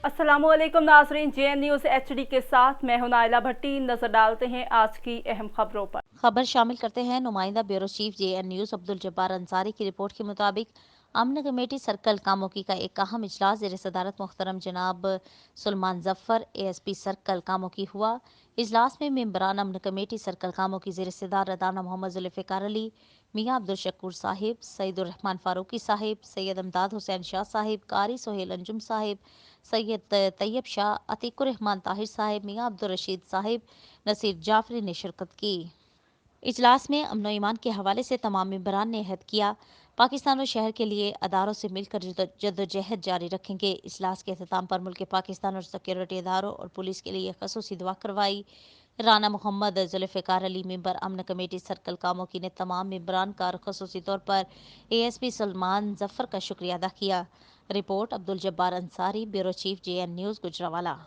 अस्सलाम वालेकुम नाजरीन, JN न्यूज़ HD के साथ मैं हूं नाइला भट्टी। नजर डालते हैं आज की अहम खबरों पर। खबर शामिल करते हैं। नुमाइंदा bureau chief JN news Abdul Jabbar Ansari की रिपोर्ट के मुताबिक अमन कमेटी सर्कल कामोकी का एक अहम इजलास ज़ेर सदारत मोहतरम जनाब सुलेमान जफ़र ASP सर्कल कामोकी हुआ। इजलास में मेंबरान अमन कमेटी सर्कल कामोकी ज़ेर सदारत राना मोहम्मद जुल्फ़िकार अली, मियाँ अब्दुल शकूर साहिब, सईदुर रहमान फारूकी साहिब, सैयद अमदाद हुसैन शाह साहिब, कारी सोहेल अंजुम साहिब, सैयद तैयब शाह, अतीकुर रहमान ताहिर साहिब, मियाँ अब्दुल रशीद साहिब, नसीर जाफरी ने शिरकत की। इजलास में अमन ईमान के हवाले से तमाम मेंबरान ने अहद किया पाकिस्तान और शहर के लिए अदारों से मिलकर जद्दोजहद जारी रखेंगे। इजलास के अख्ताम पर मुल्क पाकिस्तान और सिक्योरिटी अदारों और पुलिस के लिए खसूसी दुआ करवाई। राना मोहम्मद जुल्फ़िकार अली मेंबर अमन कमेटी सर्कल कामोकी ने तमाम मेंबरान का खसूसी तौर पर ASP सुलेमान जफ़र का शुक्रिया अदा किया। Report Abdul Jabbar Ansari, bureau chief JN news, Gujranwala.